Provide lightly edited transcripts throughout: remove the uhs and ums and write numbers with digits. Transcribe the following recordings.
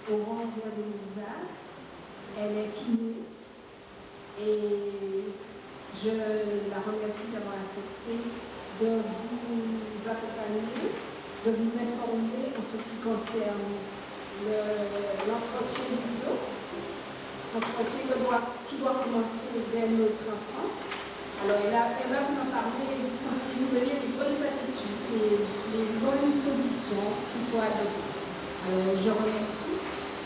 Oran vient de Lisa. Elle est kiné et je la remercie d'avoir accepté de vous accompagner, de vous informer en ce qui concerne l'entretien du dos, entretien qui doit commencer dès notre enfance. Alors, elle va vous en parler et vous donner les bonnes attitudes, les bonnes positions qu'il faut adopter. Alors, je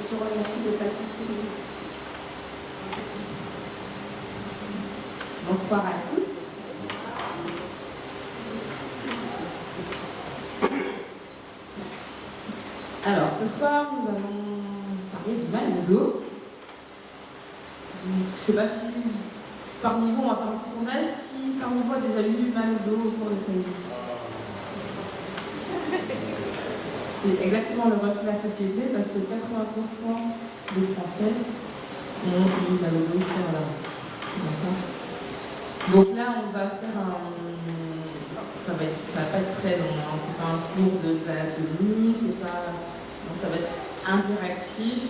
te remercie de ta disponibilité. Bonsoir à tous. Alors, ce soir, nous allons parler du mal de dos. Je ne sais pas si parmi vous, on va faire un petit sondage, qui parmi vous a déjà eu mal au dos au cours de sa vie? C'est exactement le reflet de la société parce que 80% des Français ont eu mal au dos pendant leur vie. D'accord. Donc là, on va faire ça va pas être très long, hein. C'est pas un cours d'anatomie, ça va être interactif.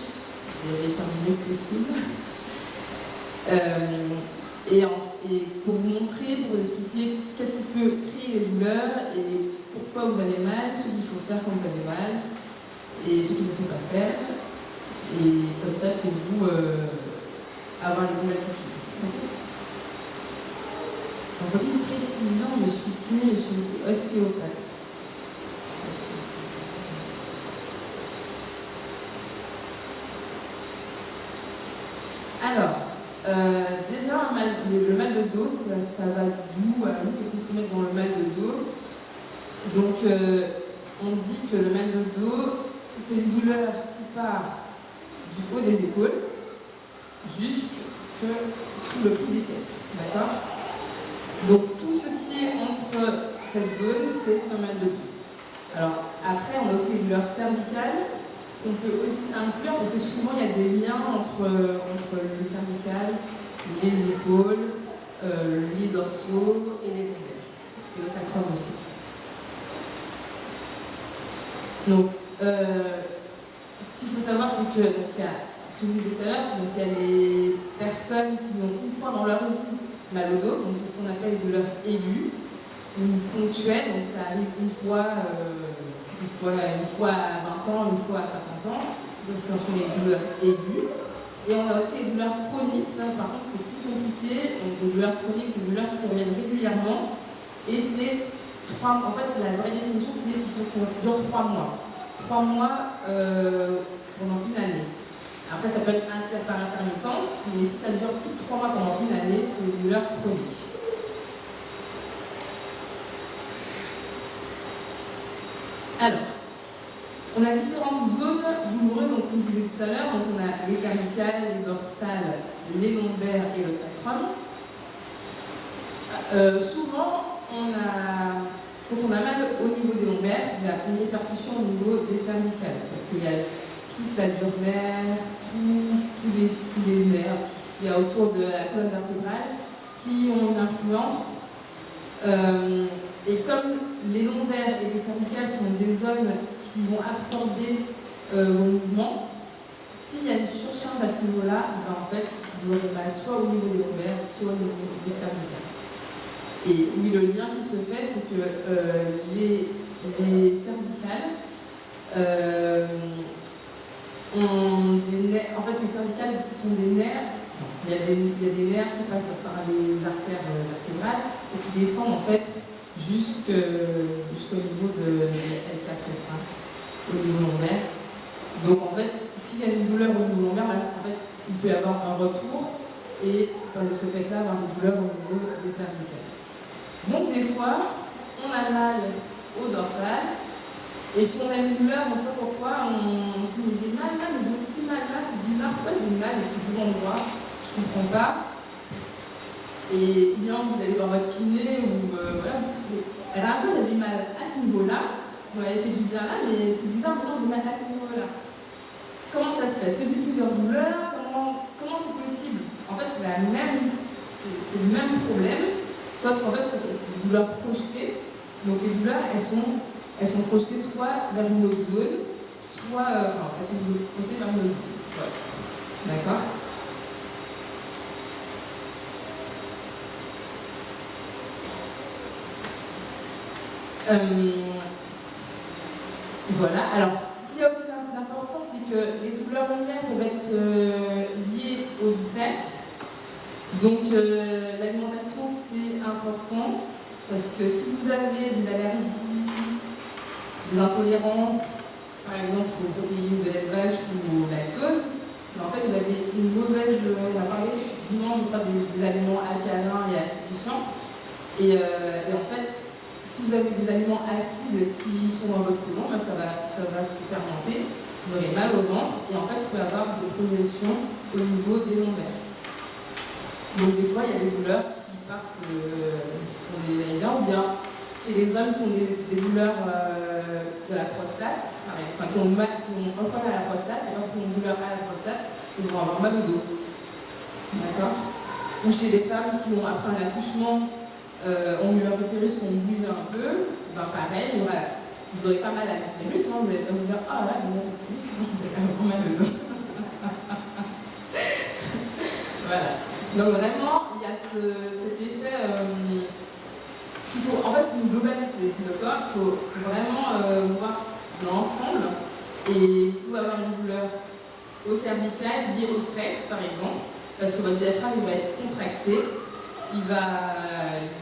J'ai fait le mieux possible. Et pour vous montrer, pour vous expliquer qu'est-ce qui peut créer les douleurs et pourquoi vous avez mal, ce qu'il faut faire quand vous avez mal et ce qu'il ne faut pas faire. Et comme ça, chez vous, avoir les bonnes attitudes. En petite précision, je suis kiné, je suis aussi ostéopathe. Alors, déjà, le mal de dos, ça va d'où à où? Qu'est-ce qu'on peut mettre dans le mal de dos? Donc, on dit que le mal de dos, c'est une douleur qui part du haut des épaules jusque sous le pli des fesses. D'accord? Donc, tout ce qui est entre cette zone, c'est un mal de dos. Alors, après, on a aussi les douleurs cervicales qu'on peut aussi inclure parce que souvent il y a des liens entre les cervicales, les épaules, les dorsaux et les lombaires. Et le sacrum aussi. Donc, ce qu'il faut savoir, c'est que, donc, il y a, ce que je vous disais tout à l'heure, donc il y a les personnes qui ont une fois dans leur vie mal au dos, donc c'est ce qu'on appelle une douleur aiguë, ou ponctuelle, donc ça arrive une fois à 20 ans, une fois à 50 ans, donc ce sont les douleurs aiguës. Et on a aussi les douleurs chroniques, ça par contre c'est plus compliqué. Donc les douleurs chroniques, c'est des douleurs qui reviennent régulièrement. Et c'est en fait la vraie définition, c'est qu'il faut que ça dure 3 mois. 3 mois pendant une année. Après ça peut être par intermittence, mais si ça dure plus de 3 mois pendant une année, c'est des douleurs chroniques. Alors, on a différentes zones douloureuses, donc comme je vous disais tout à l'heure, donc on a les cervicales, les dorsales, les lombaires et le sacrum. Souvent, quand on a mal au niveau des lombaires, il y a une répercussion au niveau des cervicales, parce qu'il y a toute la dure nerf, tous les nerfs qu'il y a autour de la colonne vertébrale qui ont une influence. Et comme les lombaires et les cervicales sont des zones qui vont absorber vos mouvements, s'il y a une surcharge à ce niveau-là, ben en fait, vous aurez mal soit au niveau des lombaires, soit au niveau des cervicales. Et oui, le lien qui se fait, c'est que les cervicales ont des nerfs. En fait, les cervicales sont des nerfs. Il y a des nerfs qui passent par les artères vertébrales et qui descendent en fait jusqu'au niveau de L4 et 5, au niveau lombaire. Donc en fait, s'il y a une douleur au niveau lombaire, en fait, il peut y avoir un retour et de ce fait-là, avoir des douleurs au niveau des cervicales. Donc des fois, on a mal au dorsal et puis on a une douleur, on ne sait pas pourquoi, on dit mais j'ai mal là, mais j'ai aussi mal là, c'est bizarre, pourquoi j'ai mal à ces deux endroits, je ne comprends pas. Et bien vous allez voir votre kiné ou voilà. La dernière fois j'avais mal à ce niveau-là, on m'avait fait du bien là, mais c'est bizarre, maintenant j'ai mal à ce niveau-là. Comment ça se fait? Est-ce que j'ai plusieurs douleurs? Comment c'est possible? En fait c'est le même problème, sauf qu'en fait c'est des douleurs projetées. Donc les douleurs elles sont projetées soit vers une autre zone, soit, elles sont causées par le dos. Voilà. D'accord. Voilà, alors ce qui est aussi important, c'est que les douleurs lombaires peuvent être liées aux viscères. Donc l'alimentation c'est important, parce que si vous avez des allergies, des intolérances, par exemple aux protéines de lait de vache ou au lactose, en fait vous avez une mauvaise, on a parlé dimanche, je crois, des aliments alcalins et acidifiants. Et en fait, si vous avez des aliments acides qui sont dans votre côlon, ben ça va se fermenter, vous aurez mal au ventre et en fait, vous pouvez avoir des projections au niveau des lombaires. Donc des fois, il y a des douleurs qui partent, qui font des va-et-vient, ou bien chez les hommes qui ont des douleurs de la prostate, qui ont un problème à la prostate, et quand ils ont une douleur à la prostate, ils vont avoir mal au dos. D'accord. Ou chez les femmes qui ont, après un accouchement, on eu un utérus qu'on bouge un peu, ben pareil, vous n'aurez pas mal à l'utérus, vous allez pas vous dire ah là j'ai mal à l'utérus, vous avez vraiment mal au dos. Voilà. Donc vraiment, il y a cet effet qu'il faut, en fait c'est une globalité, le corps, il faut vraiment voir l'ensemble, et vous pouvez avoir une douleur au cervical liée au stress par exemple, parce que votre diaphragme il va être contracté, il va être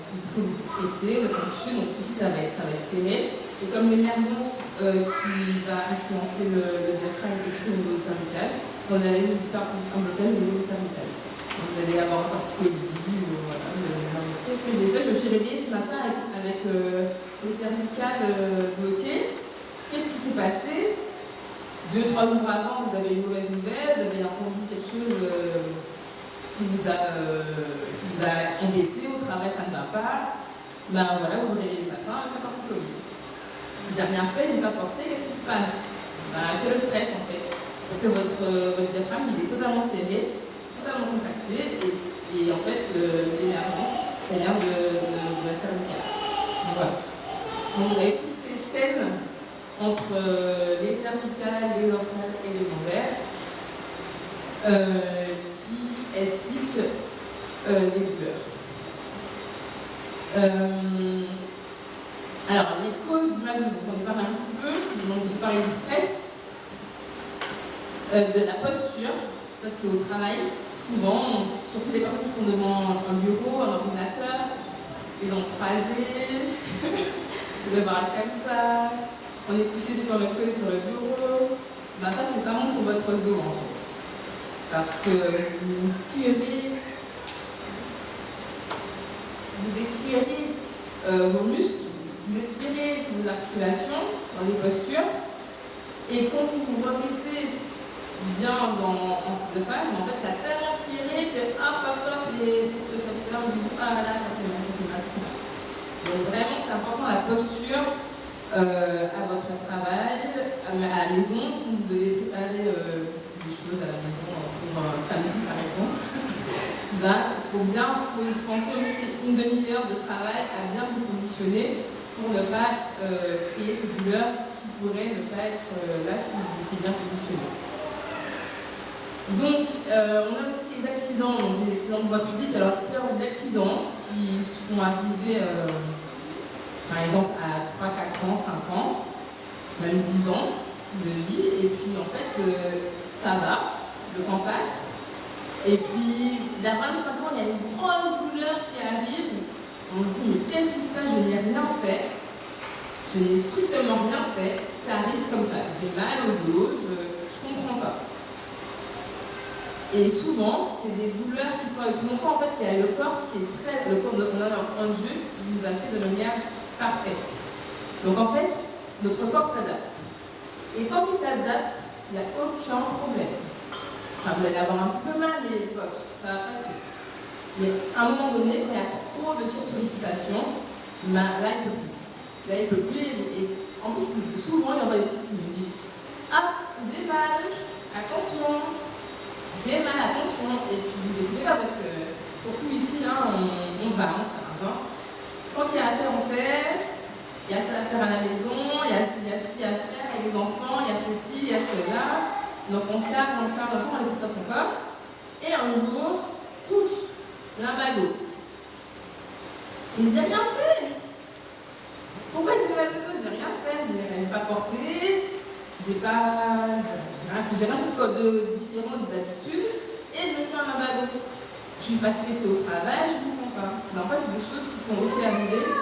stressé, votre tissu, donc ici ça va être serré. Et comme l'émergence qui va influencer le diaphragme aussi au niveau cervical, on a un blocage au niveau cervical. Donc vous allez avoir un particulier voilà, qu'est-ce que j'ai fait? Je me suis réveillée ce matin avec le cervical bloqué. Qu'est-ce qui s'est passé? 2-3 jours avant, vous avez une mauvaise nouvelle, vous avez entendu quelque chose qui vous a embêté au travail, ça ne va pas. Ben voilà, vous vous réveillez le matin avec un torticolis. J'ai rien fait, j'ai pas porté, qu'est-ce qui se passe? Ben, c'est le stress en fait. Parce que votre diaphragme il est totalement serré, totalement contracté, et en fait l'émergence, ça vient de la cervicale. Voilà. Donc vous avez toutes ces chaînes entre les cervicales, les dorsales et les lombaires qui expliquent les douleurs. Alors, les causes du mal de dos, on en parle un petit peu. Donc, j'ai parlé du stress, de la posture, ça c'est au travail, souvent, surtout les personnes qui sont devant un bureau, un ordinateur, les jambes croisées, le bras comme ça, on est couché sur le côté sur le bureau. Ben, ça, c'est pas bon pour votre dos en fait. Parce que vous étirez vos muscles, vous étirez vos articulations dans les postures, et quand vous vous remettez bien en de phase, en fait ça a tellement tiré que les ça vous disent ah là ça fait mal, ça fait mal, ça fait mal. Donc vraiment c'est important la posture à votre travail, à la maison, vous devez préparer des choses à la maison pour samedi par exemple. Ben, il faut bien penser aussi une demi-heure de travail à bien vous positionner pour ne pas créer ces douleurs qui pourraient ne pas être là si vous étiez bien positionné. Donc, on a aussi les accidents, donc les accidents de voie publique. Alors, il peut y avoir des accidents qui sont arrivés, par exemple, à 3, 4 ans, 5 ans, même 10 ans de vie, et puis en fait, ça va, le temps passe. Et puis, vers 25 ans, il y a une grosse douleur qui arrive. On se dit, mais qu'est-ce qui se passe? Je n'ai rien fait. Je n'ai strictement rien fait. Ça arrive comme ça. J'ai mal au dos, je ne comprends pas. Et souvent, c'est des douleurs qui sont avec longtemps. En fait, il y a le corps qui est très. Le corps de un jeu qui nous a fait de manière parfaite. Donc en fait, notre corps s'adapte. Et quand il s'adapte, il n'y a aucun problème. Enfin, vous allez avoir un petit peu mal, mais bof, ça va passer. Mais à un moment donné, quand il y a trop de sursollicitation, ben, là, il ne peut plus. Là, il ne peut plus. Et en plus, souvent, il envoie des petits signes. Il dit ah, j'ai mal, attention, j'ai mal, attention. Et puis, vous écoutez pas parce que, surtout ici, hein, on va, on charge. Hein. Tant qu'il y a à faire, on fait. Il y a ça à faire à la maison, il y a ci à faire avec les enfants, il y a ceci, il Donc on charge, on écoute dans son corps. Et un jour, pouf, lumbago. Mais j'ai rien fait. Pourquoi j'ai mal au dos? J'ai rien fait, j'ai pas porté, j'ai rien fait de différent d'habitude, et je me fais un lumbago. Je suis pas stressée au travail, je ne comprends pas. Mais en fait, c'est des choses qui sont aussi arrivées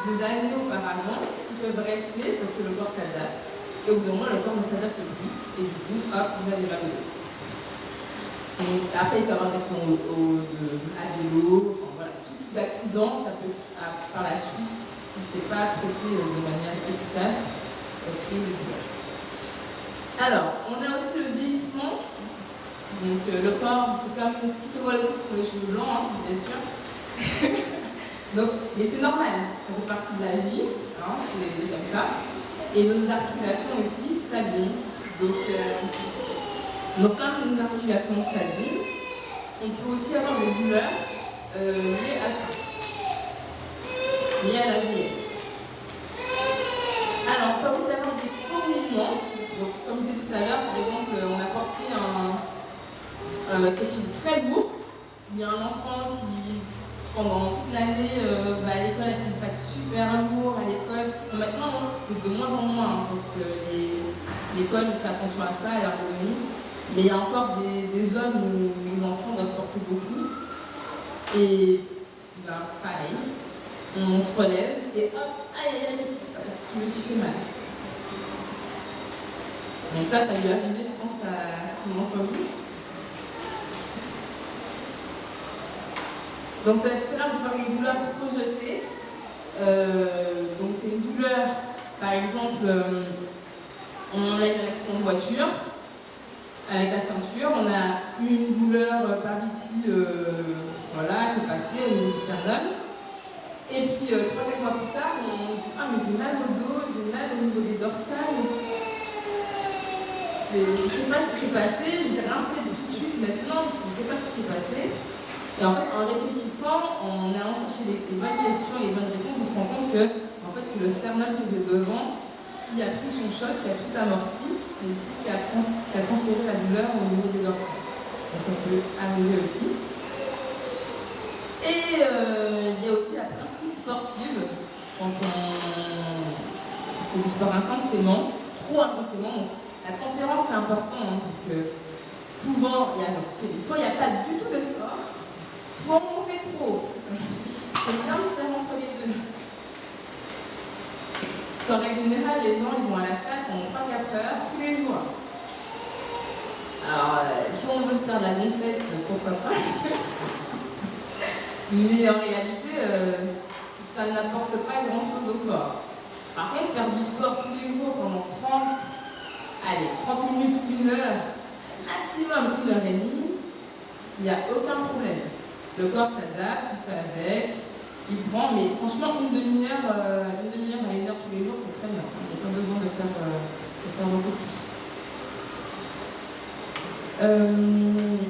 des années auparavant, qui peuvent rester parce que le corps s'adapte. Et au bout d'un moment, le corps ne s'adapte plus, et du coup, hop, vous avez mal au dos. Donc, après, il peut y avoir des accidents à vélo, enfin voilà, tout type d'accident, ça peut par la suite, si ce n'est pas traité de manière efficace, créer des douleurs. Alors, on a aussi le vieillissement. Donc, le corps, c'est comme qui se voit le plus sur les cheveux blancs, hein, bien sûr. Donc, mais c'est normal, ça fait partie de la vie, hein, c'est comme ça. Et nos articulations aussi s'abîment. Donc, quand nos articulations s'abîment, on peut aussi avoir des douleurs liées à ça, liées à la vieillesse. Alors, on peut aussi avoir des faux mouvements. Donc, comme je disais tout à l'heure, par exemple, on a porté quelque chose de très lourd. Il y a un enfant qui, pendant toute l'année, va à l'école avec une sac super lourd à l'école. Maintenant, c'est de moins en moins, hein, parce que l'école fait attention à ça, à l'ergonomie. Mais il y a encore des zones où les enfants doivent porter beaucoup. Et pareil, on se relève et hop, aïe, qu'est-ce qui se passe? Je me suis fait mal. Donc ça lui est arrivé, je pense, à certains d'entre vous. Donc tout à l'heure, j'ai parlé de douleur projetée. Donc c'est une douleur, par exemple, on a eu un accident de voiture avec la ceinture, on a eu une douleur par ici, voilà, c'est passé au niveau du sternum. Et puis 3-4 mois plus tard, on se dit ah mais j'ai mal au dos, j'ai mal au niveau des dorsales. Je ne sais pas ce qui s'est passé, j'ai rien fait tout de suite maintenant, je ne sais pas ce qui s'est passé. Et en fait, en réfléchissant, en allant chercher les bonnes questions, les bonnes réponses, on se rend compte que en fait, c'est le sternum qui est devant qui a pris son choc, qui a tout amorti et qui a transféré la douleur au niveau des dorsales. Et ça peut arriver aussi. Et il y a aussi la pratique sportive, quand on fait du sport intensément, trop intensément. Donc, la tempérance c'est important, hein, parce que souvent, soit il n'y a pas du tout de sport, soit on fait trop. C'est bien de faire entre les deux. Parce qu'en règle générale, les gens ils vont à la salle pendant 3-4 heures tous les jours. Alors, si on veut se faire de la gonflette, pourquoi pas. Mais en réalité, ça n'apporte pas grand-chose au corps. Par contre, faire du sport tous les jours pendant 30 minutes, 1 heure, maximum 1 heure et demie, il n'y a aucun problème. Le corps s'adapte, il fait avec, il prend, mais franchement, une demi-heure à 1 heure tous les jours, c'est très bien. Il n'y a pas besoin de faire beaucoup plus.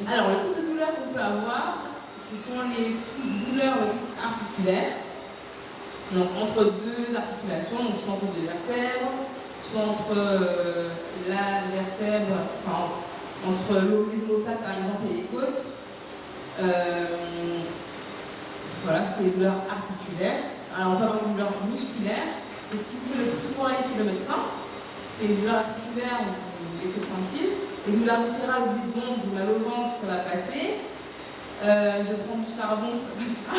Alors, le type de douleur qu'on peut avoir, ce sont les douleurs articulaires, donc entre deux articulations, donc soit entre deux vertèbres, soit entre la vertèbre, enfin entre les omoplates par exemple et les côtes. Voilà, c'est des douleurs articulaires. Alors on peut avoir une douleur musculaire, c'est ce qui vous fait le plus souvent aller chez le médecin, parce qu'il y a une douleur articulaire, vous laissez tranquille. Les douleurs viscérales, vous dites bon, j'ai mal au ventre, ça va passer. Je prends du charbon, ça passera.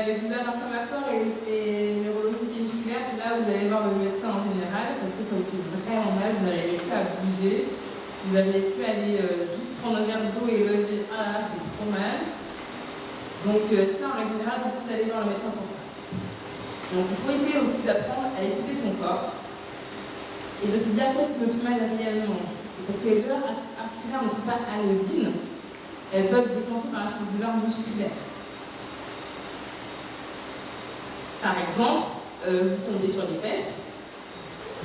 Les douleurs inflammatoires et neurologiques et musculaires, c'est là où vous allez voir le médecin en général, parce que ça vous fait vraiment mal, vous n'arrivez plus à bouger, vous n'avez plus à aller juste prendre un verre d'eau et lever, ah là, c'est trop mal. Donc ça, en règle générale, vous allez voir le médecin pour ça. Donc il faut essayer aussi d'apprendre à écouter son corps et de se dire qu'est-ce qui me fait mal réellement. Parce que les douleurs articulaires ne sont pas anodines, elles peuvent être déclenchées par une douleur musculaire. Par exemple, vous tombez sur les fesses,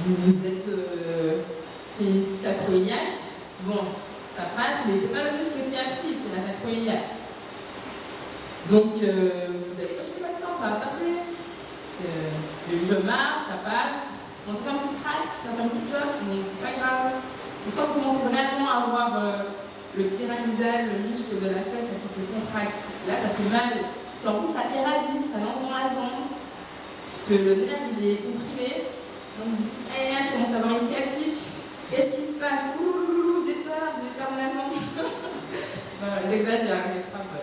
vous vous êtes fait une petite acroïliaque, bon, ça passe, mais c'est pas le muscle qui a pris, c'est la acroïliaque. Donc, vous allez chez le médecin, ça va passer. Je marche, ça passe. On fait un petit crack, ça fait un petit bloc, donc c'est pas grave. Et quand vous le pyramidal, le muscle de la fesse qui se contracte. Là, ça fait mal. Puis en plus, ça irradie, ça entre dans la jambe. Parce que le nerf, il est comprimé. Donc, je commence à avoir une sciatique. Qu'est-ce qui se passe? Ouh, j'ai peur de la jambe. Voilà, j'exagère, j'extrapole.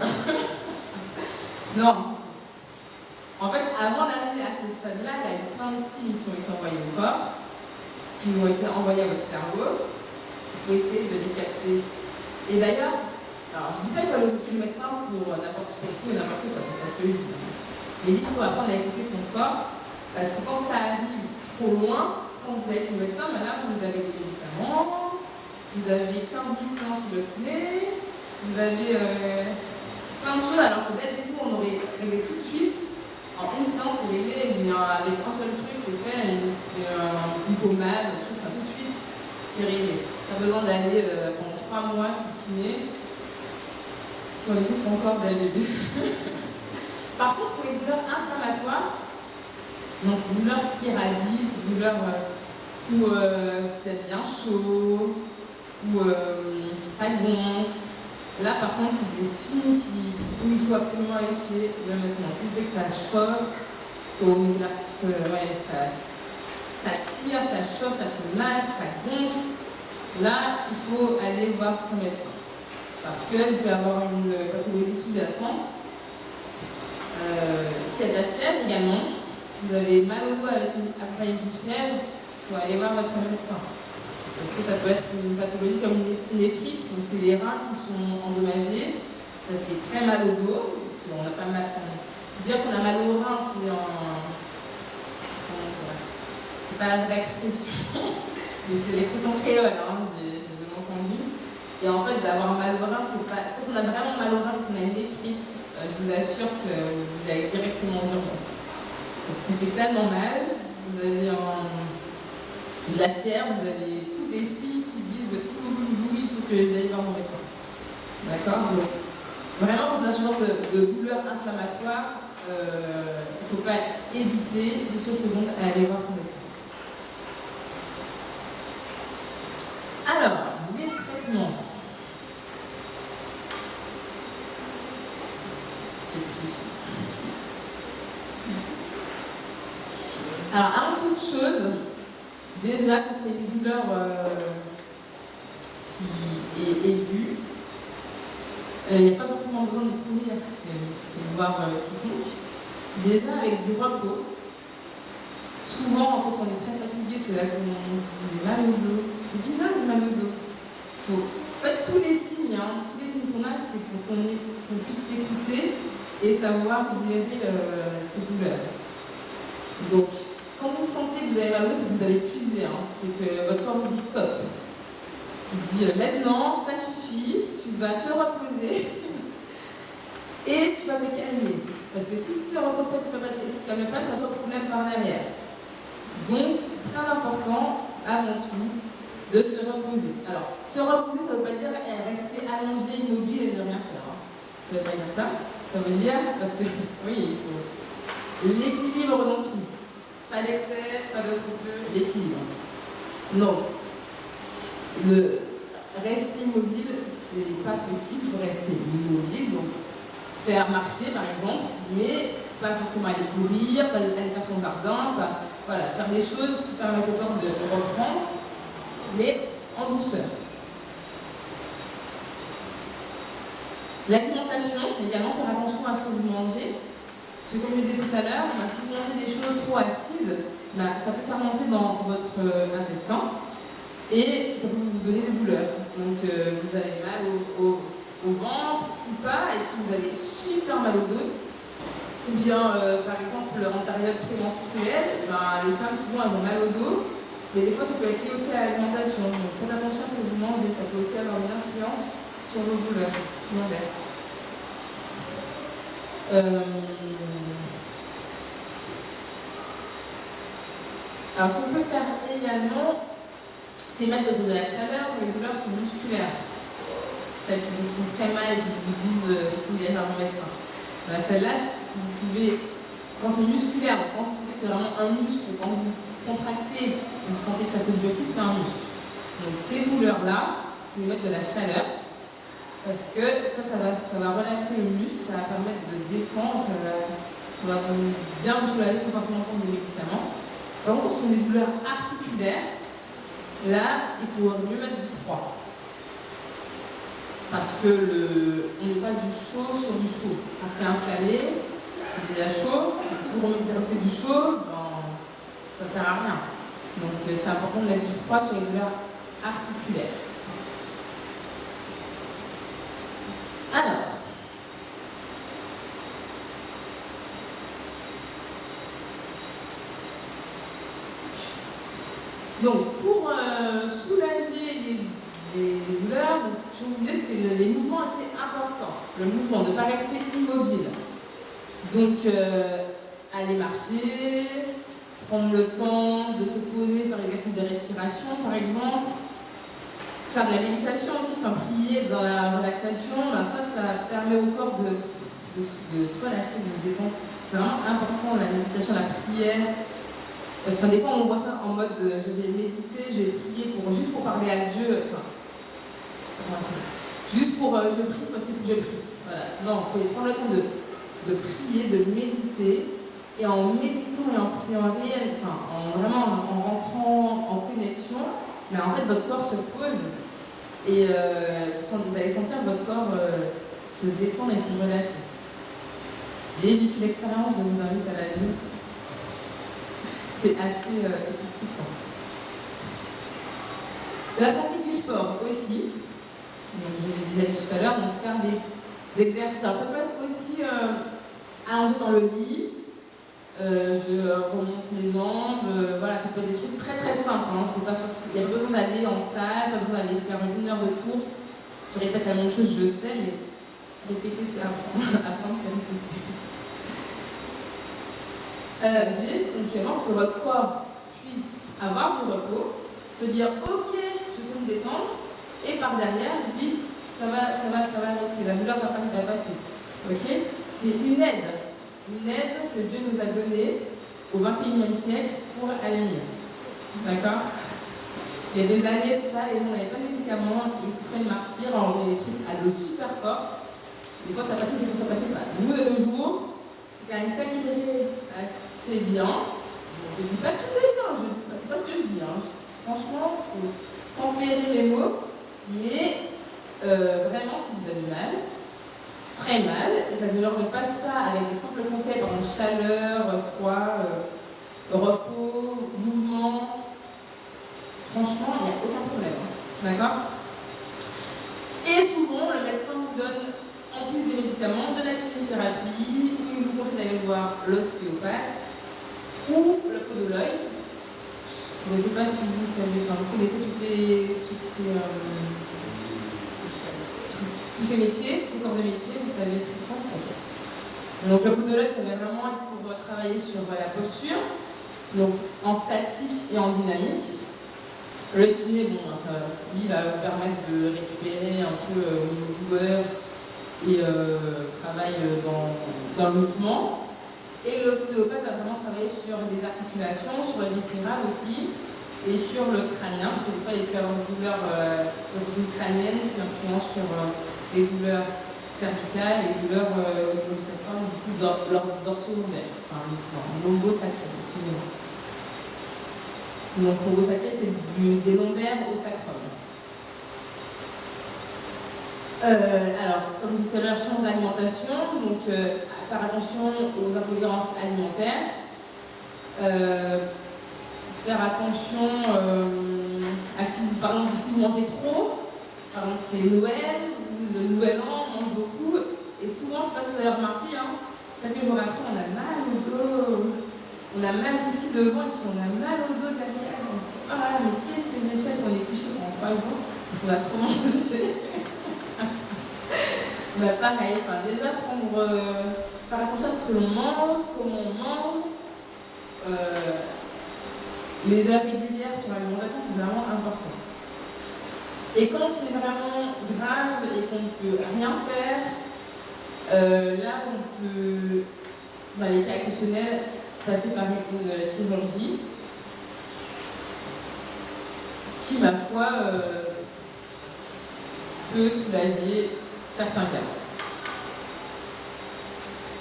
Non. En fait, avant d'arriver à ce stade-là, il y a eu plein de signes qui ont été envoyés au corps, qui ont été envoyés à votre cerveau. Il faut essayer de les capter. Et d'ailleurs, alors je ne dis pas qu'il faut aller chez le médecin pour n'importe quoi, tout et n'importe quoi, c'est pas ce que je dis. Mais il faut apprendre à écouter son corps, parce que quand ça arrive trop loin, quand vous allez chez le médecin, ben là, vous avez des médicaments, vous avez 15 minutes sans chez le kiné, vous avez plein de choses, alors que dès le début, on aurait réglé tout de suite. En une séance, c'est réglé, mais avec un seul truc, c'est fait, une pommade, un truc, enfin tout de suite, c'est réglé. Pas besoin d'aller pendant 3 mois chez le kiné. Si on écoute son corps dès le début. Par contre, pour les douleurs inflammatoires, donc c'est des douleurs qui irradient, c'est des douleurs où ça devient chaud, où ça gonfle. Là, par contre, c'est des signes où il faut absolument aller chez le médecin. Si vous voulez que ça chauffe, ça tire, ça chauffe, ça fait mal, ça gonfle, là, il faut aller voir son médecin. Parce qu'il peut y avoir une pathologie sous-jacente. S'il y a de la fièvre également, si vous avez mal au dos après une fièvre, il faut aller voir votre médecin. Parce que ça peut être une pathologie comme une néphrite, donc c'est les reins qui sont endommagés, ça fait très mal au dos, parce qu'on n'a pas mal. Dire qu'on a mal au rein, c'est pas la vraie expression, mais c'est l'expression créole, hein, j'ai bien entendu. Et en fait, d'avoir mal au rein, c'est pas. Quand on a vraiment mal au rein, quand on a une néphrite, je vous assure que vous allez directement aux urgences. Parce que ça fait tellement mal, vous avez de la fièvre, vous avez tous les signes qui disent il faut que j'aille voir mon médecin. D'accord? Donc, vraiment, dans ce genre de douleur inflammatoire, il ne faut pas hésiter une seule seconde à aller voir son médecin. Alors, les traitements. J'ai triché. Alors, avant toute chose, déjà que c'est une douleur qui est aiguë, il n'y a pas forcément besoin de courir chez voir quiconque. Déjà avec du repos. Souvent, quand on est très fatigué, c'est là qu'on se dit j'ai mal au dos. C'est bizarre, j'ai mal au dos. En fait, tous les signes qu'on a, c'est pour qu'on puisse s'écouter et savoir gérer ces douleurs. Donc, quand vous sentez que vous avez mal au dos, c'est que vous avez épuisé, c'est que votre corps vous dit stop. Il dit maintenant, ça suffit, tu vas te reposer et tu vas te calmer. Parce que si tu te reposes pas, tu te calmes pas, c'est un autre problème par derrière. Donc, c'est très important, avant tout, de se reposer. Alors, se reposer, ça ne veut pas dire rester allongé, immobile et ne rien faire. Ça ne veut pas dire ça. Ça veut dire, parce que, oui, il faut l'équilibre dans tout. Pas d'excès, pas de trop peu, l'équilibre. Donc, rester immobile, c'est pas possible, il faut rester immobile, donc faire marcher par exemple, mais pas forcément aller courir, pas aller faire son jardin, voilà, faire des choses qui permettent au corps de reprendre, mais en douceur. L'alimentation, également faire attention à ce que vous mangez. Parce que comme je disais tout à l'heure, si vous mangez des choses trop acides, ça peut faire monter dans votre intestin et ça peut vous donner des douleurs. Donc vous avez mal au ventre ou pas, et puis vous avez super mal au dos. Ou bien, par exemple, en période prémenstruelle, les femmes souvent elles ont mal au dos, mais des fois ça peut être lié aussi à l'alimentation. Donc faites attention à ce que vous mangez, ça peut aussi avoir une influence sur vos douleurs. Alors, ce qu'on peut faire également, c'est mettre de la chaleur où les douleurs sont musculaires. Celles qui vous font très mal et qui vous disent qu'il faut y aller voir mon médecin. Celle-là, vous pouvez, quand c'est musculaire, quand c'est vraiment un muscle, quand vous contractez, vous sentez que ça se durcit, c'est un muscle. Donc, ces douleurs-là, c'est mettre de la chaleur. parce que ça va relâcher le muscle, ça va permettre de détendre, ça va bien vous soulager sans forcément prendre des médicaments. Par contre, ce sont des douleurs articulaires. Là, il faut mieux mettre du froid. Parce que on n'est pas du chaud sur du chaud. Quand c'est inflammé, c'est déjà chaud. Si vous remettez du chaud, ben, ça ne sert à rien. Donc c'est important de mettre du froid sur les douleurs articulaires. Alors, donc pour soulager les douleurs, donc, je vous disais que les mouvements étaient importants. Le mouvement, ne pas rester immobile. Donc aller marcher, prendre le temps de se poser, faire l'exercice de respiration par exemple, faire de la méditation aussi, enfin prier dans la relaxation, ben ça permet au corps de se relâcher, de se détendre. C'est vraiment important la méditation, la prière. Enfin des fois on voit ça en mode je vais méditer, je vais prier juste pour parler à Dieu, enfin juste pour je prie parce qu'il faut que je prie. Voilà. Non, il faut prendre le temps de prier, de méditer. Et en méditant et en priant réel, enfin, vraiment en rentrant en connexion, mais en fait votre corps se pose et vous allez sentir votre corps se détendre et se relâcher. J'ai vécu l'expérience, je vous invite à la vivre. C'est assez époustouflant. La pratique du sport aussi, donc je l'ai déjà dit tout à l'heure, donc faire des exercices. Alors ça peut être aussi allongé dans le lit. Je remonte mes jambes, voilà, ça peut être des trucs très très simples, hein. C'est pas forcément, il n'y a pas besoin d'aller en salle, pas besoin d'aller faire 1 heure de course. Je répète la même chose, je sais, mais répéter c'est apprendre, apprendre c'est répéter. Donc vraiment que votre corps puisse avoir du repos, se dire ok, je peux me détendre, et par derrière, lui, ça va arrêter, la douleur va passer. Ok, c'est une aide que Dieu nous a donnée au XXIe siècle pour aller mieux. D'accord? Il y a des années de ça, les gens n'avaient pas de médicaments, ils souffraient de martyrs, on envoyait des trucs à doses super fortes. Des fois ça passait, des fois ça passait pas. Nous, de nos jours, c'est quand même calibré assez bien. Je ne dis pas tout est bien, c'est pas ce que je dis. Hein. Franchement, il faut tempérer les mots, mais vraiment, si vous avez mal, très mal, et la douleur ne passe pas avec des simples conseils, par exemple chaleur, froid, repos, mouvement. Franchement, il n'y a aucun problème. D'accord? Et souvent, le médecin vous donne, en plus des médicaments, de la kinésithérapie, ou il vous conseille d'aller voir l'ostéopathe, ou le podologue. Je ne sais pas si vous savez, enfin, vous connaissez tous ces métiers, tous ces corps de métier, vous savez ce qu'ils font. Okay. Donc le podologue, ça va vraiment être pour travailler sur la posture, donc en statique et en dynamique. Le kiné, bon, lui va vous permettre de récupérer un peu au niveau douleur et travail dans le mouvement. Et l'ostéopathe va vraiment travailler sur des articulations, sur le viscéral aussi, et sur le crânien, parce que des fois il peut y avoir une douleur d'origine crânienne qui influence sur les douleurs cervicales et les douleurs au niveau du sacrum, du coup dorsolaire, enfin lombo-sacré, excusez-moi. Donc lombo-sacré, c'est des lombaires au sacrum. Alors, comme je disais tout à l'heure, change d'alimentation, donc faire attention aux intolérances alimentaires, faire attention à si vous mangez trop, par exemple c'est Noël ou le Nouvel An, on mange beaucoup, et souvent, je ne sais pas si vous avez remarqué, hein, quelques jours après, on a mal au dos, on a mal ici devant, et puis on a mal au dos derrière, on se dit, ah mais qu'est-ce que j'ai fait quand on est couché pendant 3 jours, on a trop mangé. Bah, pareil, déjà faire attention à ce que l'on mange, comment on mange. Les heures régulières sur l'alimentation, c'est vraiment important. Et quand c'est vraiment grave et qu'on ne peut rien faire, là on peut, dans les cas exceptionnels, passer par une chirurgie qui, ma foi, peut soulager certains cas.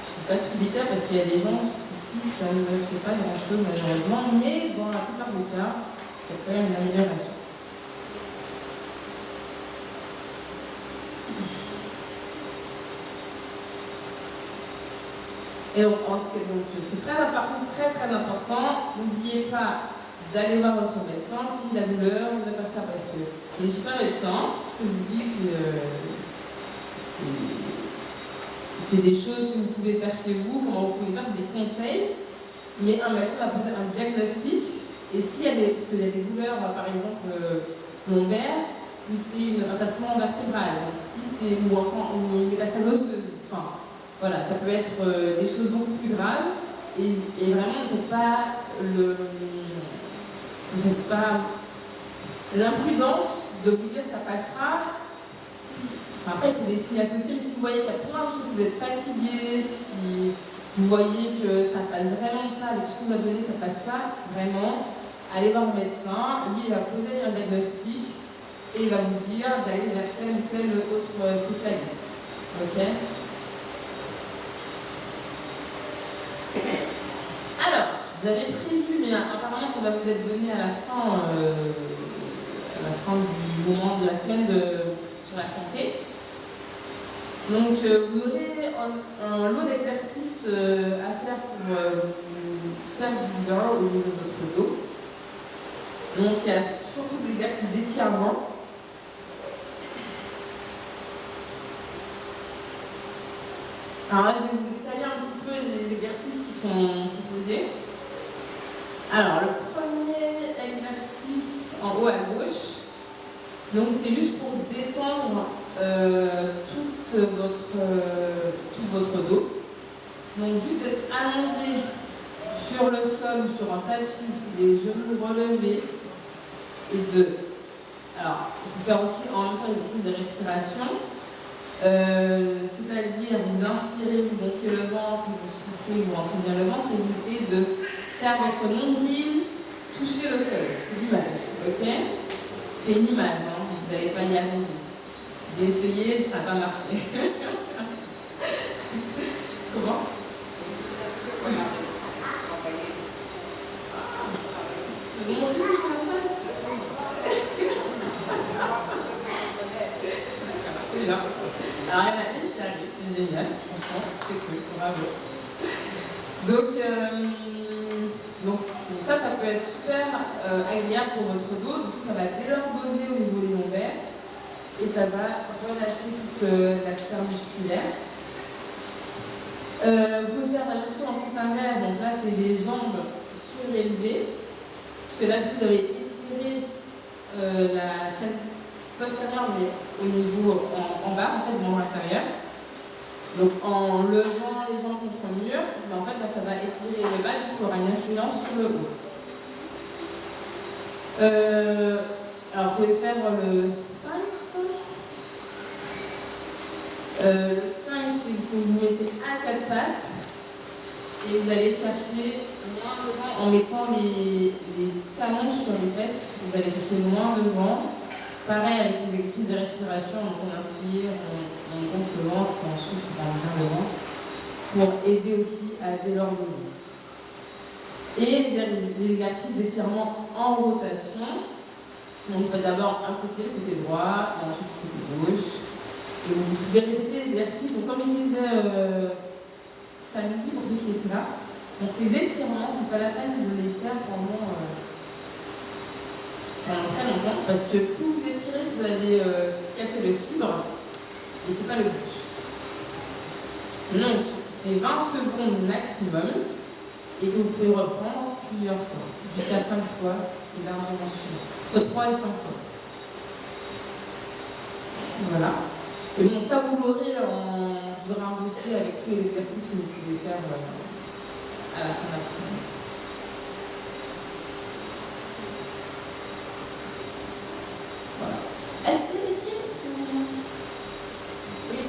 Je ne dis pas tous les cas parce qu'il y a des gens qui ça ne fait pas grand-chose malheureusement, mais dans la plupart des cas, il y a quand même une amélioration. Et donc, c'est par contre très important, n'oubliez pas d'aller voir votre médecin si la douleur ne passe pas, parce que je ne suis pas médecin, ce que je vous dis c'est des choses que vous pouvez faire chez vous, comment vous pouvez faire, c'est des conseils, mais un médecin va poser un diagnostic, et s'il y a parce qu'il y a des douleurs, par exemple lombaires, ou c'est un tassement vertébral, donc si c'est ou une métastase osseuse, enfin voilà, ça peut être des choses beaucoup plus graves, et vraiment ne faites pas l'imprudence de vous dire ça passera. Après, il faut des signes associés, mais si vous voyez qu'il y a plein de choses, si vous êtes fatigué, si vous voyez que ça passe vraiment pas, avec ce qu'on a donné, ça passe pas, vraiment, allez voir le médecin, lui il va poser un diagnostic et il va vous dire d'aller vers tel ou tel autre spécialiste. Ok? Alors, j'avais prévu, mais apparemment ça va vous être donné à la fin du moment de la semaine sur la santé. Donc, vous aurez un lot d'exercices à faire pour vous faire du bien au niveau de votre dos. Donc, il y a surtout des exercices d'étirement. Alors là, je vais vous détailler un petit peu les exercices qui sont proposés. Alors, le premier exercice en haut à gauche, donc c'est juste pour détendre tout votre dos. Donc juste d'être allongé sur le sol ou sur un tapis, les genoux relevés, et alors, il faut faire aussi en même temps des exercices de respiration. C'est-à-dire vous inspirez, vous gonflez le ventre, vous soufflez, vous rentrez bien le ventre et vous essayez de faire votre nombril toucher le sol. C'est l'image, ok? C'est une image, hein, vous n'allez pas y arriver. J'ai essayé, ça n'a pas marché. Comment? Le nombril touche le sol? C'est là. Alors, il y en a une qui arrive, c'est génial, franchement, c'est cool, bravo. Donc ça peut être super agréable pour votre dos, du coup ça va délordoser au niveau des lombaires et ça va relâcher toute la sphère musculaire. Vous pouvez faire la même chose en sens inverse, donc là c'est des jambes surélevées, parce que là du coup vous allez étirer la chaîne postérieure mais au niveau en bas, en fait, membre inférieur. Donc en levant les jambes contre le mur, ben, en fait là ça va étirer le bas, donc ça aura une influence sur le haut. Alors vous pouvez faire le sphinx. Le sphinx, c'est que vous mettez à quatre pattes et vous allez chercher loin devant en mettant les talons sur les fesses. Vous allez chercher loin devant. Pareil avec les exercices de respiration, donc on inspire, on gonfle le ventre, on souffle, on bien le ventre, pour aider aussi à délordoser. Et les exercices d'étirement en rotation. Donc on fait d'abord un côté, le côté droit, et ensuite le côté gauche. Et vous pouvez répéter l'exercice. Donc comme je disais samedi pour ceux qui étaient là, donc les étirements, c'est pas la peine de les faire pendant très longtemps, parce que plus vous étirez, vous allez casser le fibre, et c'est pas le but. Donc, c'est 20 secondes maximum, et que vous pouvez reprendre plusieurs fois, jusqu'à 5 fois, c'est largement suffisant. Entre 3 et 5 fois. Voilà. Et bon, ça vous l'aurez, je vous aurai un dossier avec tous les exercices que vous pouvez faire à la fin de la semaine. Voilà. Est-ce qu'il y a des questions? Oui.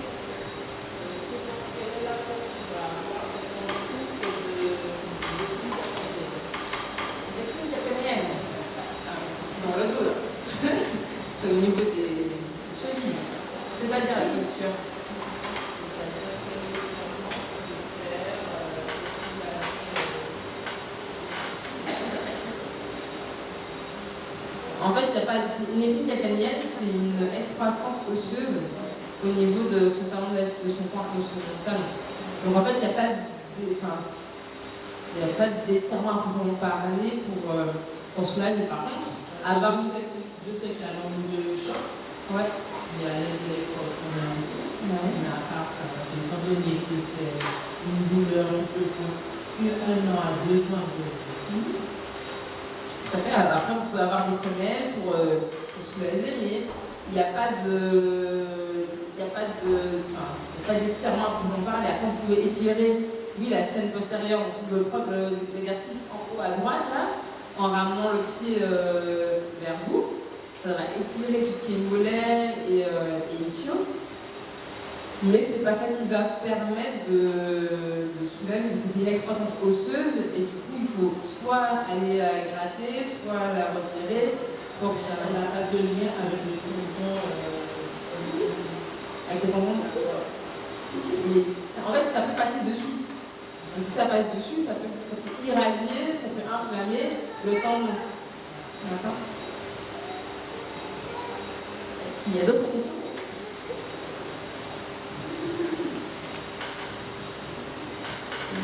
Des trucs japonais. Dans le dos, là. C'est au niveau des chevilles. C'est-à-dire la posture. En fait, il y a pas, une épine calcanéenne, c'est une excroissance osseuse au niveau de son talon d'Achille, de son talon. Donc en fait, il n'y a pas d'étirement à proprement parler pour soulager. Par contre, je sais qu'il y a un nombre de chocs. Ouais. Il y a les électrodes qu'on a en dessous. Ouais. Mais à part ça, parce que étant donné que c'est une douleur un peu pour 1 an à 2 ans. Ça fait, après, vous pouvez avoir des semelles pour soulager, mais il n'y a pas d'étirement à proprement parler. Après, vous pouvez étirer, oui, la chaîne postérieure, l'exercice en haut à droite, là, en ramenant le pied vers vous. Ça va étirer tout ce qui est mollet et ischio. Mais c'est pas ça qui va permettre de soulager, parce que c'est une excroissance osseuse, et du coup, il faut soit aller la gratter, soit la retirer. Pour que ça n'a pas de lien avec le tendon. Avec le tendon aussi. Si. Mais en fait, ça peut passer dessus. Donc, si ça passe dessus, ça peut irradier, ça peut inflammer le tendon. D'accord? Est-ce qu'il y a d'autres questions?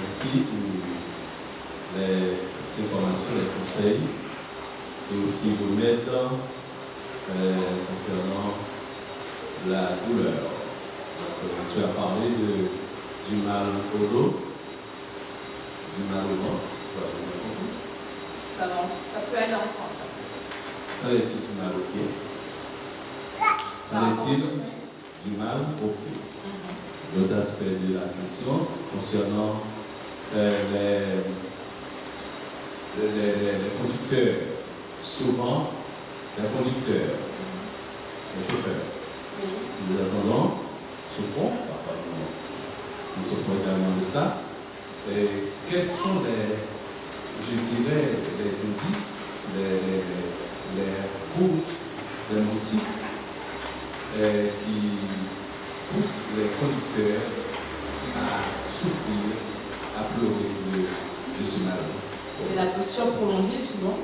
Merci pour les informations, les conseils et aussi vos méthodes concernant la douleur. Donc, tu as parlé du mal au dos, du mal au ventre. Ça peut aller ensemble. Qu'en est-il du mal au pied? Qu'en est-il du mal au pied? L'autre aspect de la question concernant les conducteurs, souvent les conducteurs, les chauffeurs. Oui. Nous attendons, souffrons, parfois nous souffrons également de ça. Et quels sont je dirais, les indices, les causes, les motifs qui poussent les conducteurs à souffrir, à pleurer de ce mal? C'est la posture prolongée souvent.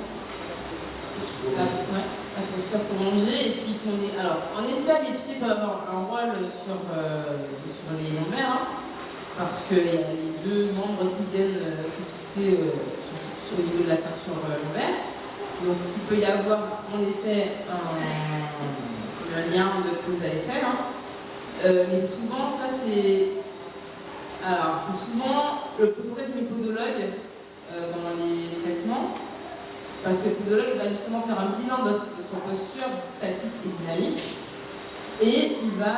La posture prolongée, et puis alors, en effet, les pieds peuvent avoir un rôle sur les lombaires, parce que les deux membres qui viennent se fixer sur le niveau de la ceinture lombaire. Donc il peut y avoir en effet un lien de cause à effet. Mais c'est souvent, c'est souvent le pourcentage du podologue dans les traitements, parce que le podologue va justement faire un bilan de votre posture statique et dynamique, et il va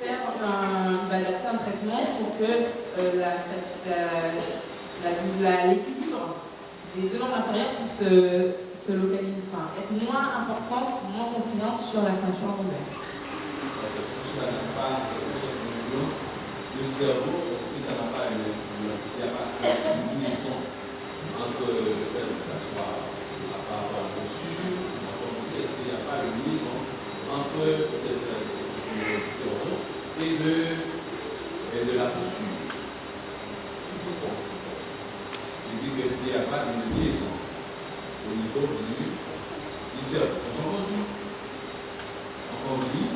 adapter un traitement pour que l'équilibre des deux membres inférieurs puisse se localiser, être moins importante, moins confinante sur la ceinture lombaire. Est-ce que ça n'a pas une influence? Le cerveau, est-ce que ça n'a pas une influence? Il n'y a pas une liaison entre le fait que ça soit par rapport à la posture, est-ce qu'il n'y a pas une liaison entre le cerveau et de la posture? Il dit qu'il n'y a pas une liaison au niveau du cerveau. On conduit.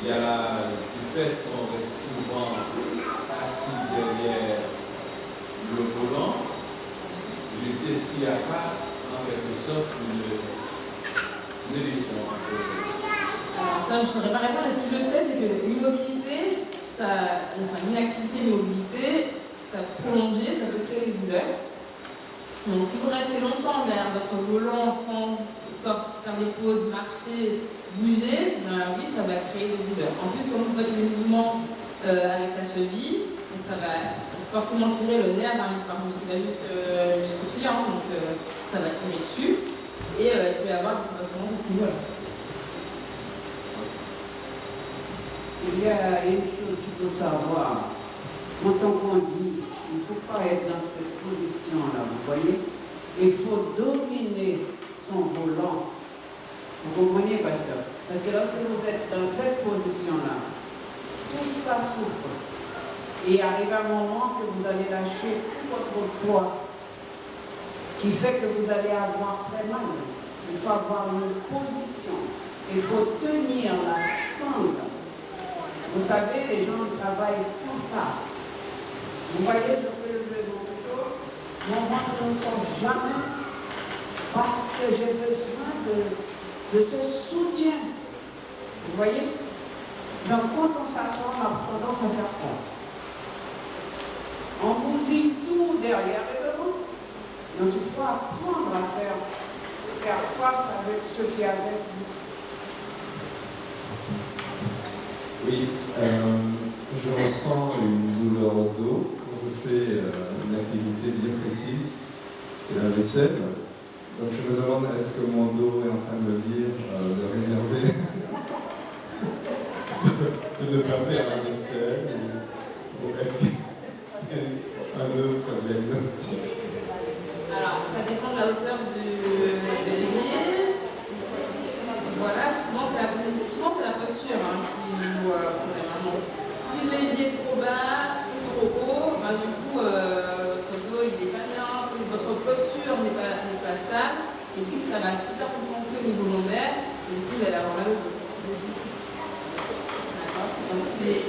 Il y a du fait qu'on reste souvent assis derrière le volant. Je dis, est-ce qu'il n'y a pas en quelque sorte une liaison? Alors ça, je ne saurais pas répondre. Ce que je sais, c'est que l'immobilité, l'inactivité, l'immobilité, ça prolonger, ça peut créer des douleurs. Donc si vous restez longtemps derrière votre volant sans sortir, faire des pauses, marcher, bouger, oui, ça va créer des douleurs. En plus, comme vous faites les mouvements avec la cheville, donc ça va forcément tirer le nerf jusqu'au pied, donc ça va tirer dessus, et il peut y avoir des comportements à ce niveau-là. Il y a une chose qu'il faut savoir. Quand on conduit, il ne faut pas être dans cette position-là, vous voyez? Il faut dominer son volant. Vous comprenez, pasteur? Parce que lorsque vous êtes dans cette position-là, tout ça souffre. Et arrive un moment que vous allez lâcher tout votre poids, qui fait que vous allez avoir très mal. Il faut avoir une position. Il faut tenir la sangle. Vous savez, les gens travaillent pour ça. Vous voyez, je peux lever mon couteau. Mon ventre ne sort jamais parce que j'ai besoin de ce soutien. Vous voyez? Donc quand on s'assoit, on a tendance à faire ça. On bousille tout derrière et devant. Donc il faut apprendre à faire face avec ce qui est avec vous. Oui, je ressens une douleur au dos quand je fais une activité bien précise, c'est la vaisselle. Donc je me demande, est-ce que mon dos est en train de me dire de réserver, de ne pas faire la vaisselle, ou est-ce qu'il y a un autre diagnostic? Alors, ça dépend de la hauteur de l'île. Voilà, souvent c'est la posture qui joue problème. Si l'évier est trop bas ou trop haut, ben, du coup, votre dos il n'est pas bien, votre posture n'est pas stable, et du coup ça va hyper compenser au niveau lombaire, et du coup vous allez avoir mal au dos. D'accord. Donc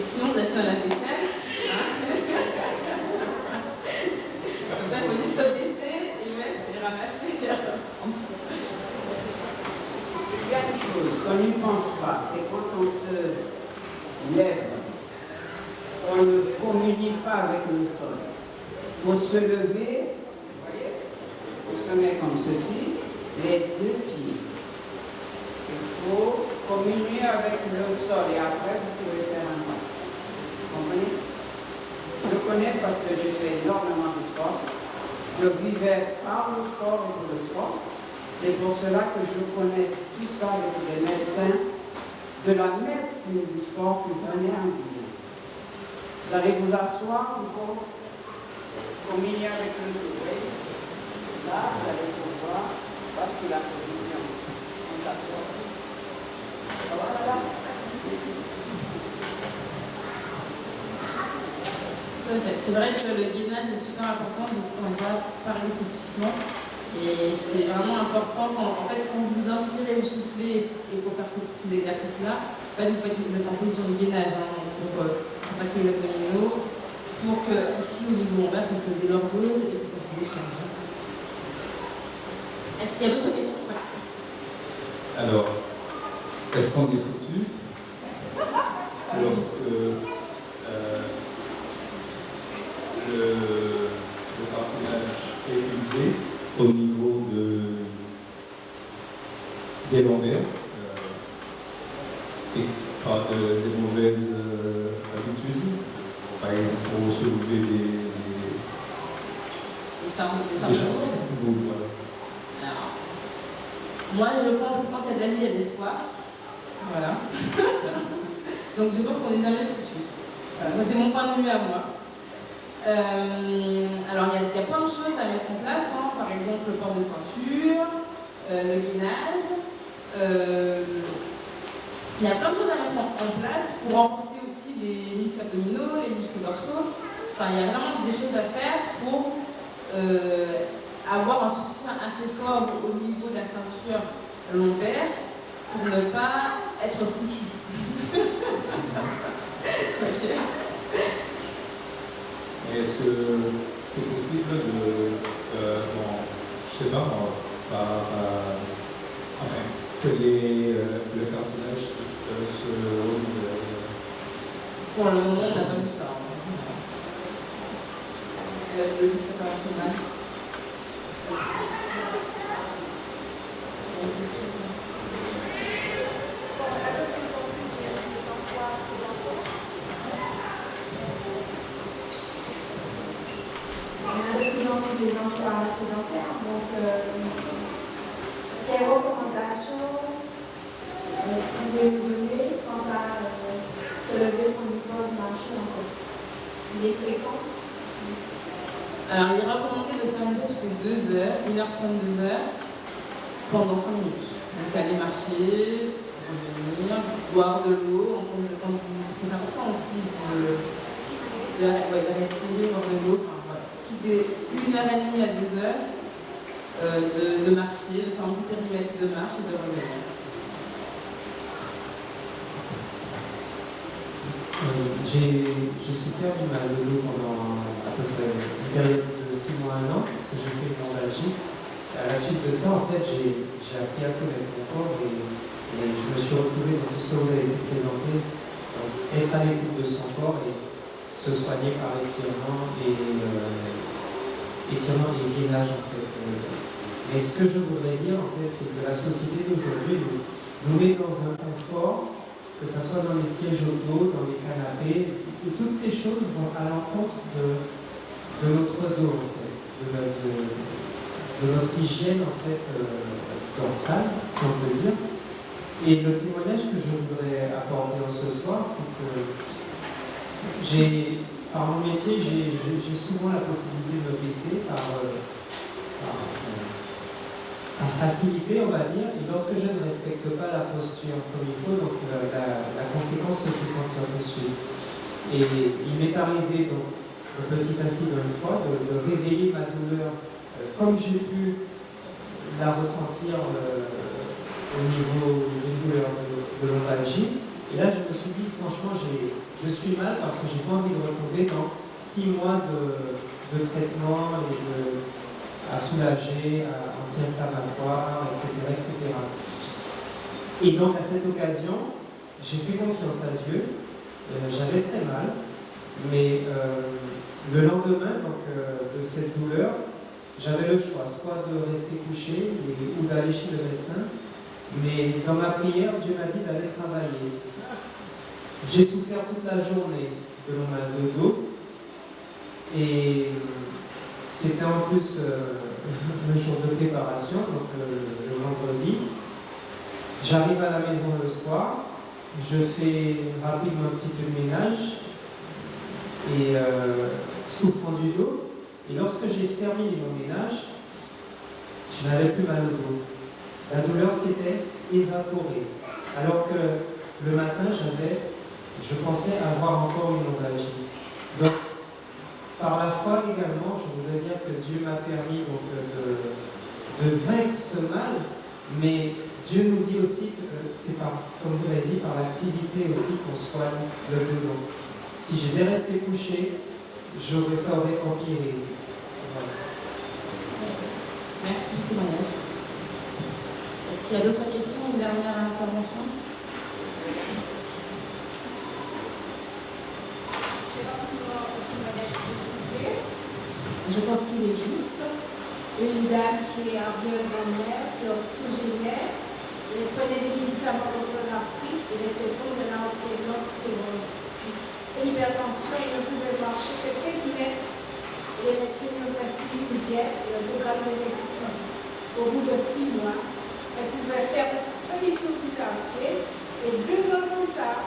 sinon vous achetez un lave-vaisselle, hein. Comme ça il faut juste se baisser et mettre et ramasser. Il y a une chose qu'on n'y pense pas, c'est quand on se lève, on ne communique pas avec le sol. Il faut se lever, vous voyez, on se met comme ceci, les deux pieds. Il faut communier avec le sol et après vous pouvez faire un pas. Vous comprenez? Je connais parce que j'ai fait énormément de sport. Je vivais par le sport et pour le sport. C'est pour cela que je connais tout ça avec les médecins de la médecine du sport qui venaient en Guinée. Vous allez vous asseoir, il faut communier avec le dos. Là, vous allez pouvoir, voici la position. On s'assoit. Voilà. C'est vrai que le gainage est super important, du coup on va parler spécifiquement. Et c'est vraiment important quand vous inspirez, vous soufflez et pour faire ces exercices-là, vous êtes en position de gainage pour impacter les abdominaux, pour que ici au niveau en bas ça se délordose et que ça se décharge. Est-ce qu'il y a d'autres questions? Alors, est-ce qu'on est foutu lorsque le cartilage est usé au niveau des lombaires et par des mauvaises habitudes, par exemple pour soulever des charges. Alors, moi je pense que quand il y a de la vie, il y a de l'espoir. Voilà. Donc je pense qu'on n'est jamais foutu. Voilà. Ça, c'est mon point de vue à moi. Alors il y a plein de choses à mettre en place, hein. Par exemple le port de ceinture, le gainage. Il y a plein de choses à mettre en place pour renforcer aussi les muscles abdominaux, les muscles dorsaux. Enfin, il y a vraiment des choses à faire pour avoir un soutien assez fort au niveau de la ceinture lombaire pour ne pas être foutu. Okay. Est-ce que c'est possible de, je sais pas, que le cartilage se relève? Pour le moment, on n'a pas vu ça. Le disque est pas mal. Des emplois sédentaires, donc quelles recommandations vous pouvez nous donner quant à se lever pour une pause marcher en fait? Les fréquences? Alors il est recommandé de faire une pause pour 2 heures, 1h32 pendant 5 minutes. Donc aller marcher, revenir, boire de l'eau, parce que c'est important aussi de respirer, boire de l'eau, enfin voilà. Toutes les 1h30 à 2 heures de marcher, de faire un petit périmètre de marche et de revenir. J'ai souffert du mal de dos pendant à peu près une période de 6 mois à 1 an, parce que j'ai fait une lombalgie. À la suite de ça, en fait, j'ai appris à connaître mon corps et je me suis retrouvé dans tout ce que vous avez présenté, être à l'écoute de son corps et se soigner par étirement et gainage en fait. Mais ce que je voudrais dire en fait, c'est que la société d'aujourd'hui nous met dans un confort, que ce soit dans les sièges auto, dans les canapés, où toutes ces choses vont à l'encontre de notre dos en fait, de notre hygiène en fait dorsale, si on peut dire. Et le témoignage que je voudrais apporter ce soir, c'est que par mon métier, j'ai souvent la possibilité de me baisser par facilité, on va dire, et lorsque je ne respecte pas la posture comme il faut, donc la conséquence se fait sentir tout de suite. Et il m'est arrivé, donc, un petit incident une fois, de réveiller ma douleur comme j'ai pu la ressentir au niveau d'une douleur de lombalgie. Et là, je me suis dit, franchement, je suis mal parce que je n'ai pas envie de retomber dans 6 mois de traitement et à soulager, anti-inflammatoire, etc., etc. Et donc, à cette occasion, j'ai fait confiance à Dieu. J'avais très mal, mais le lendemain de cette douleur, j'avais le choix, soit de rester couché ou d'aller chez le médecin. Mais dans ma prière, Dieu m'a dit d'aller travailler. J'ai souffert toute la journée de mon mal de dos. Et c'était en plus le jour de préparation, donc le vendredi. J'arrive à la maison le soir, je fais rapidement un petit peu de ménage et souffrant du dos. Et lorsque j'ai terminé mon ménage, je n'avais plus mal au dos. La douleur s'était évaporée. Alors que le matin, je pensais avoir encore une lombalgie. Donc, par la foi également, je voudrais dire que Dieu m'a permis donc, de vaincre ce mal, mais Dieu nous dit aussi que c'est comme vous l'avez dit, par l'activité aussi qu'on soigne le dos. Donc, si j'étais resté couché, ça aurait empiré. Voilà. Merci du témoignage. Est-ce qu'il y a d'autres questions? Une dernière intervention? Je pense qu'il est juste. Une dame qui est arrière-grand-mère, qui est octogénaire, elle prenait des médicaments contre l'arthrite et les symptômes de l'arthrose, et l'hypertension, elle ne pouvait marcher que 15 mètres. Les médecins lui ont prescrit une diète, un programme d'exercice. Au bout de 6 mois, elle pouvait faire un petit tour du quartier et 2 ans plus tard,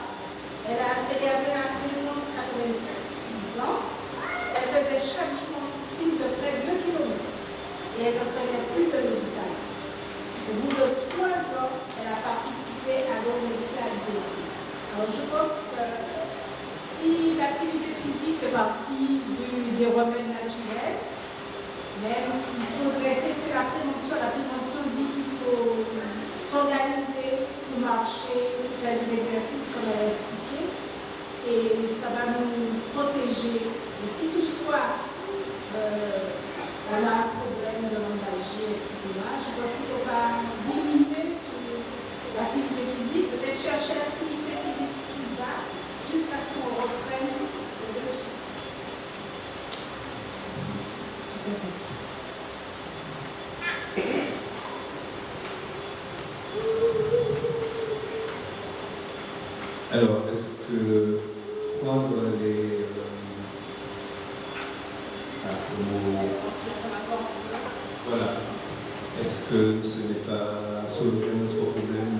elle avait à présent 86 ans. Elle faisait chaque jour un footing de près de 2 km et elle ne prenait plus de médicaments. Au bout de 3 ans, elle a participé à l'Olympiade d'été. Alors je pense que si l'activité physique fait partie des remèdes naturels, même il faudrait, c'est la prévention. La prévention dit qu'il faut s'organiser pour marcher, pour faire des exercices comme elle a expliqué, et ça va nous protéger. Et si toutefois on a un problème de lombalgie, etc., je pense qu'il ne faut pas diminuer sur l'activité physique, peut-être chercher l'activité physique qui va jusqu'à ce qu'on reprenne le dessus. Alors, est-ce que prendre les voilà, est-ce que ce n'est pas soulever notre problème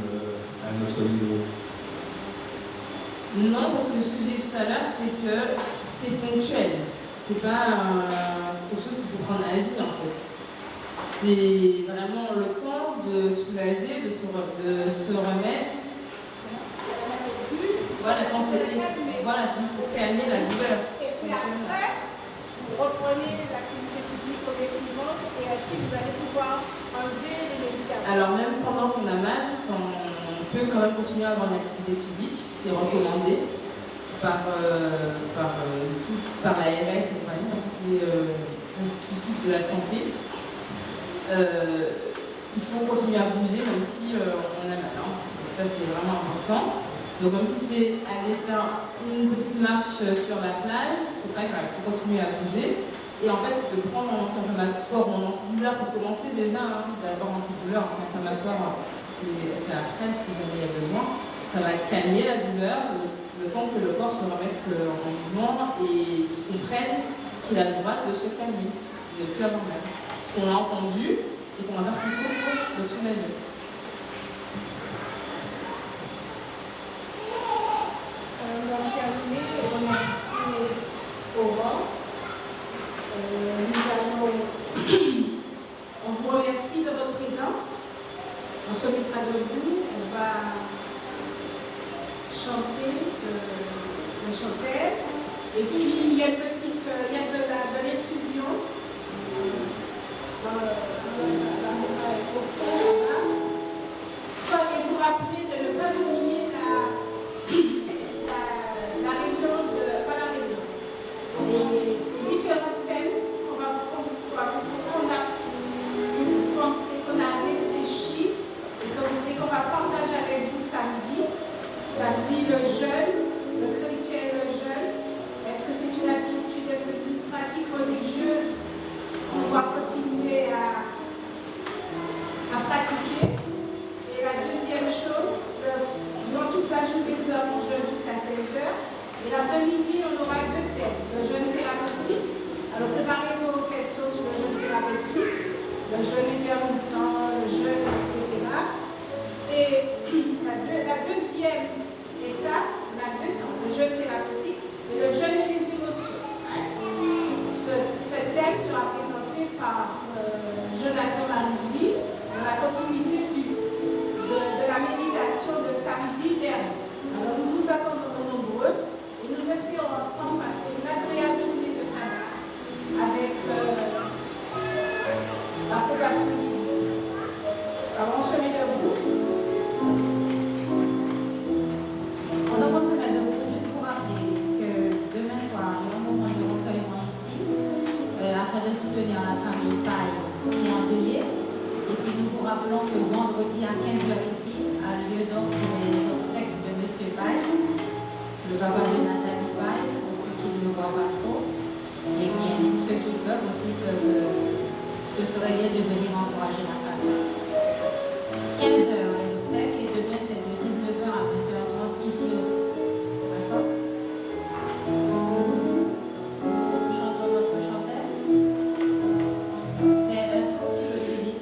à notre niveau? Non, parce que ce que j'ai dit tout à l'heure, c'est que c'est ponctuel. C'est pas quelque chose qu'il faut prendre à la vie en fait. C'est vraiment le temps de soulager, de se remettre. voilà, c'est juste pour calmer la douleur. Et puis après, vous reprenez l'activité physique progressivement et ainsi vous allez pouvoir enlever les médicaments. Alors même pendant qu'on a mal, on peut quand même continuer à avoir une activité physique, c'est recommandé par l'ARS et par toutes les instituts de la santé. Il faut continuer à bouger même si on a mal. Donc ça c'est vraiment important. Donc même si c'est aller faire une petite marche sur la plage, c'est pas grave, il faut continuer à bouger. Et en fait, de prendre un anti-inflammatoire ou un antidouleur pour commencer déjà, d'abord antidouleur, anti-inflammatoire, c'est après si jamais il y a besoin. Ça va calmer la douleur, le temps que le corps se remette en mouvement et qu'il comprenne qu'il a le droit de se calmer, de ne plus avoir mal. Parce qu'on a entendu et qu'on va faire ce qu'il faut pour le soulager. On va terminer et remercier Aurore. On vous remercie de votre présence. On se mettra debout, on va chanter le chantel. Et puis il y a de l'infusion au fond là. Soyez vous rappeler de ne pas oublier la réunion les différents thèmes qu'on a pensé, qu'on a réfléchi et qu'on va partager avec vous samedi. Samedi, le jeûne, le chrétien et le jeûne. Est-ce que c'est une attitude, est-ce que c'est une pratique religieuse qu'on doit continuer à pratiquer? Et la deuxième chose, durant toute la journée, nous avons jeûne jusqu'à 16 heures. Et l'après-midi, on aura deux thèmes. Le jeûne thérapeutique. Alors préparez vos questions sur le jeûne thérapeutique, le jeûne intermittent, le jeûne, etc. Et la deuxième étape, on a deux temps, le jeûne thérapeutique et le jeûne et les émotions. Ce thème sera présenté par Jonathan Marie-Louise dans la continuité de la méditation de samedi dernier. Alors nous vous attendons nombreux. Et nous espérons ensemble passer une agréable journée de sabbat avec l'approbation divine. Alors on se met debout. Pendant qu'on se met debout, juste pour rappeler que demain soir, il y a un moment de recueillement ici afin de soutenir la famille Paille qui est endeuillée. Et puis nous vous rappelons que vendredi à 15h ici a lieu donc les obsèques de M. Paille, le papa de Nathalie Paille, pour ceux qui ne le voient pas trop, et bien ceux qui peuvent aussi se ferait bien de venir encourager la famille. 15h les obsèques et demain c'est de 19h à 20h30 ici aussi. D'accord? Nous chantons notre chanteur. C'est un tout petit peu plus vite.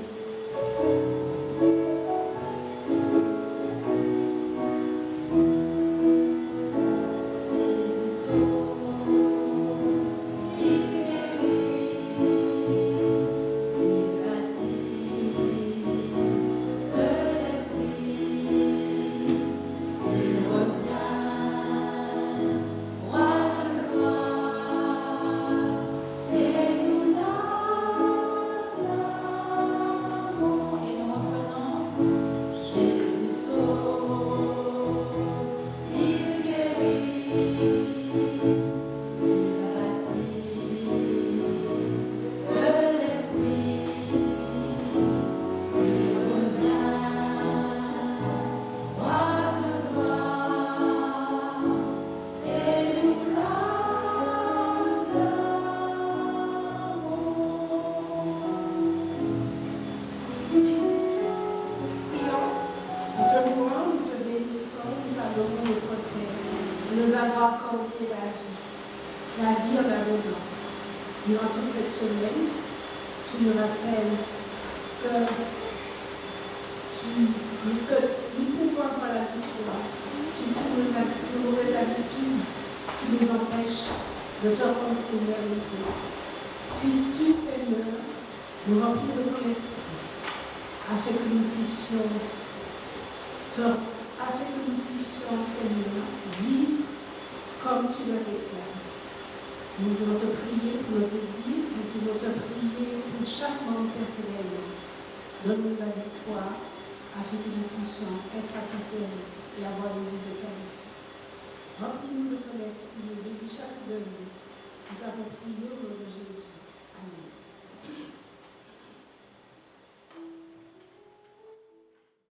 la vie en abondance. Durant toute cette semaine, tu nous rappelles que nous pouvons avoir la victoire sur toutes nos mauvaises habitudes qui nous empêchent de te rencontrer avec toi. Puisses-tu, Seigneur, nous remplir de ton esprit afin que nous puissions te afin que nous puissions, Seigneur, vivre comme tu le réclames. Nous voulons te prier pour notre Église, nous voulons te prier pour chaque membre personnellement. Donne-nous la victoire afin que nous puissions être à ton service et avoir une vie de qualité. Remplis-nous de ton esprit et bénis chaque de nous. Nous t'avons prié au nom de Jésus. Amen.